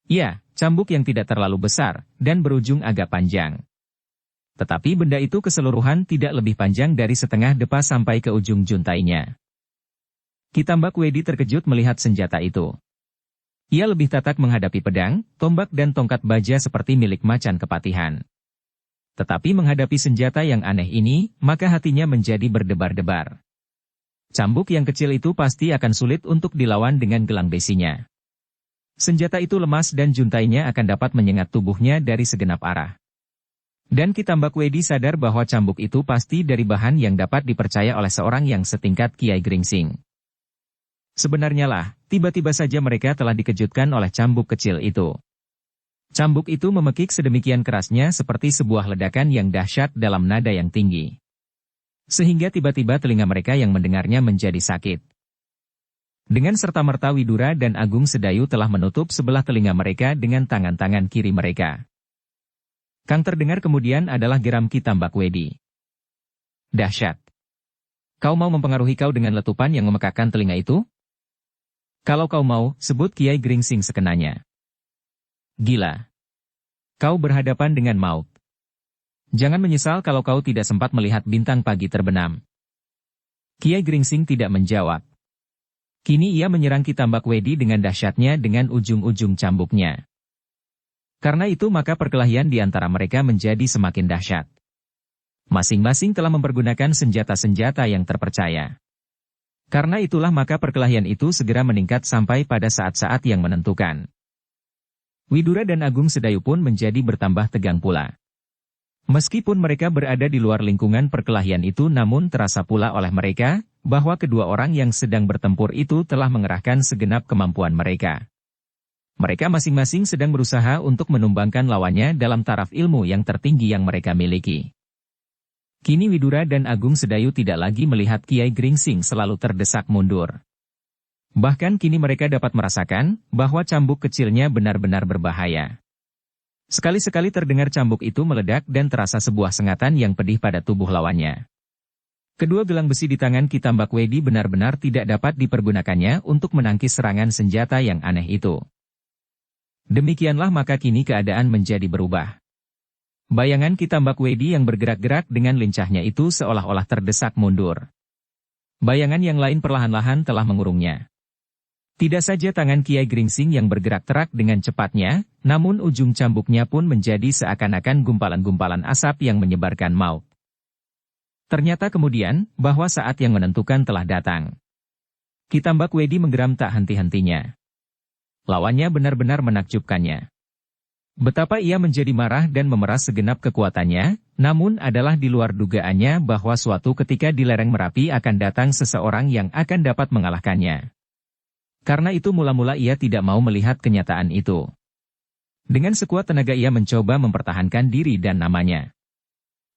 Ya, cambuk yang tidak terlalu besar, dan berujung agak panjang. Tetapi benda itu keseluruhan tidak lebih panjang dari setengah depa sampai ke ujung juntainya. Ki Tambak Wedi terkejut melihat senjata itu. Ia lebih tatak menghadapi pedang, tombak dan tongkat baja seperti milik macan kepatihan. Tetapi menghadapi senjata yang aneh ini, maka hatinya menjadi berdebar-debar. Cambuk yang kecil itu pasti akan sulit untuk dilawan dengan gelang besinya. Senjata itu lemas dan juntainya akan dapat menyengat tubuhnya dari segenap arah. Dan Ki Tambak Wedi sadar bahwa cambuk itu pasti dari bahan yang dapat dipercaya oleh seorang yang setingkat Kiai Gringsing. Sebenarnya lah, tiba-tiba saja mereka telah dikejutkan oleh cambuk kecil itu. Cambuk itu memekik sedemikian kerasnya seperti sebuah ledakan yang dahsyat dalam nada yang tinggi. Sehingga tiba-tiba telinga mereka yang mendengarnya menjadi sakit. Dengan serta-merta Widura dan Agung Sedayu telah menutup sebelah telinga mereka dengan tangan-tangan kiri mereka. Kang terdengar kemudian adalah geram Ki Tambak Wedi. Dahsyat. Kau mau mempengaruhi kau dengan letupan yang memekakkan telinga itu? Kalau kau mau, sebut Kiai Gringsing sekenanya. Gila. Kau berhadapan dengan maut. Jangan menyesal kalau kau tidak sempat melihat bintang pagi terbenam. Kiai Gringsing tidak menjawab. Kini ia menyerang Ki Tambak Wedi dengan dahsyatnya dengan ujung-ujung cambuknya. Karena itu maka perkelahian di antara mereka menjadi semakin dahsyat. Masing-masing telah mempergunakan senjata-senjata yang terpercaya. Karena itulah maka perkelahian itu segera meningkat sampai pada saat-saat yang menentukan. Widura dan Agung Sedayu pun menjadi bertambah tegang pula. Meskipun mereka berada di luar lingkungan perkelahian itu namun terasa pula oleh mereka, bahwa kedua orang yang sedang bertempur itu telah mengerahkan segenap kemampuan mereka. Mereka masing-masing sedang berusaha untuk menumbangkan lawannya dalam taraf ilmu yang tertinggi yang mereka miliki. Kini Widura dan Agung Sedayu tidak lagi melihat Kiai Gringsing selalu terdesak mundur. Bahkan kini mereka dapat merasakan bahwa cambuk kecilnya benar-benar berbahaya. Sekali-sekali terdengar cambuk itu meledak dan terasa sebuah sengatan yang pedih pada tubuh lawannya. Kedua gelang besi di tangan Ki Tambak Wedi benar-benar tidak dapat dipergunakannya untuk menangkis serangan senjata yang aneh itu. Demikianlah maka kini keadaan menjadi berubah. Bayangan Ki Tambak Wedi yang bergerak-gerak dengan lincahnya itu seolah-olah terdesak mundur. Bayangan yang lain perlahan-lahan telah mengurungnya. Tidak saja tangan Kiai Gringsing yang bergerak-gerak dengan cepatnya, namun ujung cambuknya pun menjadi seakan-akan gumpalan-gumpalan asap yang menyebarkan maut. Ternyata kemudian, bahwa saat yang menentukan telah datang. Ki Tambak Wedi menggeram tak henti-hentinya. Lawannya benar-benar menakjubkannya. Betapa ia menjadi marah dan memeras segenap kekuatannya, namun adalah di luar dugaannya bahwa suatu ketika di lereng Merapi akan datang seseorang yang akan dapat mengalahkannya. Karena itu mula-mula ia tidak mau melihat kenyataan itu. Dengan sekuat tenaga ia mencoba mempertahankan diri dan namanya.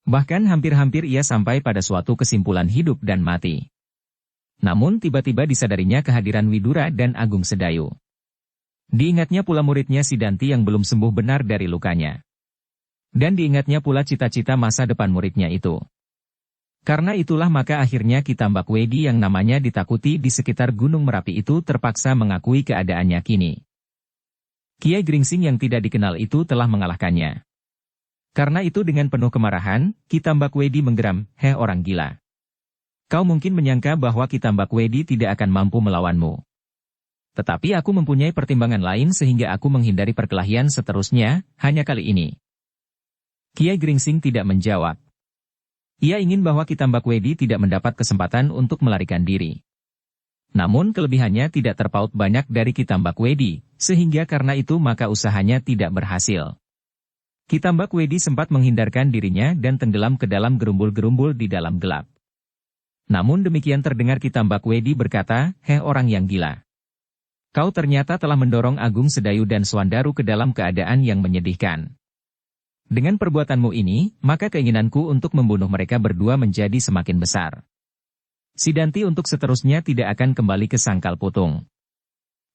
Bahkan hampir-hampir ia sampai pada suatu kesimpulan hidup dan mati. Namun tiba-tiba disadarinya kehadiran Widura dan Agung Sedayu. Diingatnya pula muridnya Sidanti yang belum sembuh benar dari lukanya. Dan diingatnya pula cita-cita masa depan muridnya itu. Karena itulah maka akhirnya Ki Tambak Wedi yang namanya ditakuti di sekitar Gunung Merapi itu terpaksa mengakui keadaannya kini. Kiai Gringsing yang tidak dikenal itu telah mengalahkannya. Karena itu dengan penuh kemarahan, Ki Tambak Wedi menggeram, "Heh orang gila. Kau mungkin menyangka bahwa Ki Tambak Wedi tidak akan mampu melawanmu. Tetapi aku mempunyai pertimbangan lain sehingga aku menghindari perkelahian seterusnya, hanya kali ini." Kiai Gringsing tidak menjawab. Ia ingin bahwa Ki Tambak Wedi tidak mendapat kesempatan untuk melarikan diri. Namun kelebihannya tidak terpaut banyak dari Ki Tambak Wedi, sehingga karena itu maka usahanya tidak berhasil. Ki Tambak Wedi sempat menghindarkan dirinya dan tenggelam ke dalam gerumbul-gerumbul di dalam gelap. Namun demikian terdengar Ki Tambak Wedi berkata, "Heh orang yang gila. Kau ternyata telah mendorong Agung Sedayu dan Swandaru ke dalam keadaan yang menyedihkan. Dengan perbuatanmu ini, maka keinginanku untuk membunuh mereka berdua menjadi semakin besar. Sidanti untuk seterusnya tidak akan kembali ke Sangkal Putung.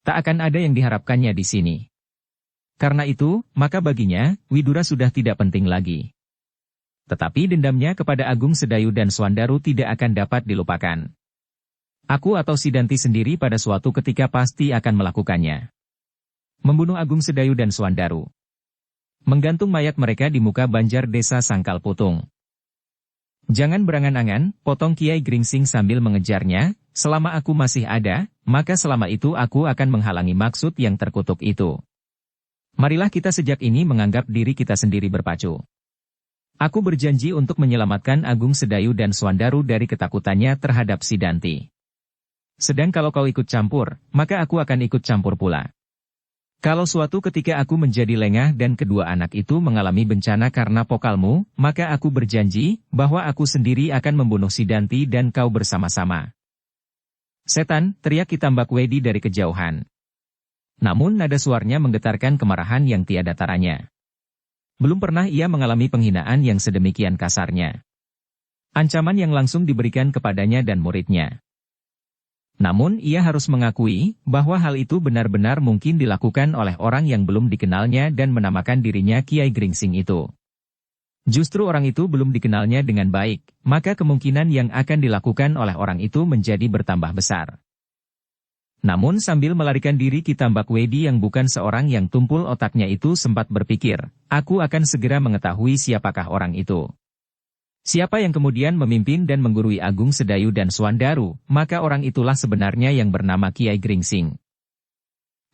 Tak akan ada yang diharapkannya di sini. Karena itu, maka baginya, Widura sudah tidak penting lagi. Tetapi dendamnya kepada Agung Sedayu dan Swandaru tidak akan dapat dilupakan. Aku atau Sidanti sendiri pada suatu ketika pasti akan melakukannya. Membunuh Agung Sedayu dan Swandaru. Menggantung mayat mereka di muka banjar desa Sangkal Putung. Jangan berangan-angan, potong Kiai Gringsing sambil mengejarnya, selama aku masih ada, maka selama itu aku akan menghalangi maksud yang terkutuk itu. Marilah kita sejak ini menganggap diri kita sendiri berpacu. Aku berjanji untuk menyelamatkan Agung Sedayu dan Swandaru dari ketakutannya terhadap Sidanti. Sedang kalau kau ikut campur, maka aku akan ikut campur pula. Kalau suatu ketika aku menjadi lengah dan kedua anak itu mengalami bencana karena pokalmu, maka aku berjanji bahwa aku sendiri akan membunuh Sidanti dan kau bersama-sama. Setan, teriak Kitambak Wedi dari kejauhan. Namun nada suaranya menggetarkan kemarahan yang tiada taranya. Belum pernah ia mengalami penghinaan yang sedemikian kasarnya. Ancaman yang langsung diberikan kepadanya dan muridnya. Namun ia harus mengakui bahwa hal itu benar-benar mungkin dilakukan oleh orang yang belum dikenalnya dan menamakan dirinya Kiai Gringsing itu. Justru orang itu belum dikenalnya dengan baik, maka kemungkinan yang akan dilakukan oleh orang itu menjadi bertambah besar. Namun sambil melarikan diri Kitambak Wedi yang bukan seorang yang tumpul otaknya itu sempat berpikir, aku akan segera mengetahui siapakah orang itu. Siapa yang kemudian memimpin dan menggurui Agung Sedayu dan Swandaru, maka orang itulah sebenarnya yang bernama Kiai Gringsing.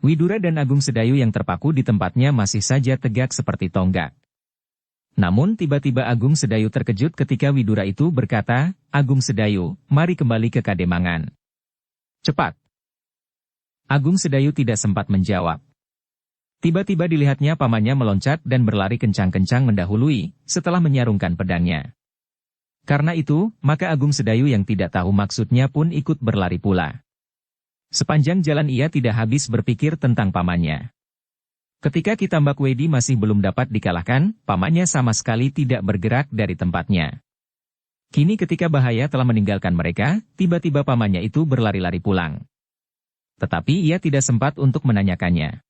Widura dan Agung Sedayu yang terpaku di tempatnya masih saja tegak seperti tonggak. Namun tiba-tiba Agung Sedayu terkejut ketika Widura itu berkata, Agung Sedayu, mari kembali ke Kademangan. Cepat. Agung Sedayu tidak sempat menjawab. Tiba-tiba dilihatnya pamannya meloncat dan berlari kencang-kencang mendahului, setelah menyarungkan pedangnya. Karena itu, maka Agung Sedayu yang tidak tahu maksudnya pun ikut berlari pula. Sepanjang jalan ia tidak habis berpikir tentang pamannya. Ketika Kitambak Wedi masih belum dapat dikalahkan, pamannya sama sekali tidak bergerak dari tempatnya. Kini ketika bahaya telah meninggalkan mereka, tiba-tiba pamannya itu berlari-lari pulang. Tetapi ia tidak sempat untuk menanyakannya.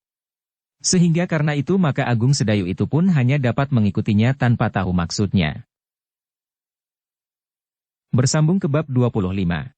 Sehingga karena itu maka Agung Sedayu itu pun hanya dapat mengikutinya tanpa tahu maksudnya. Bersambung ke bab 25.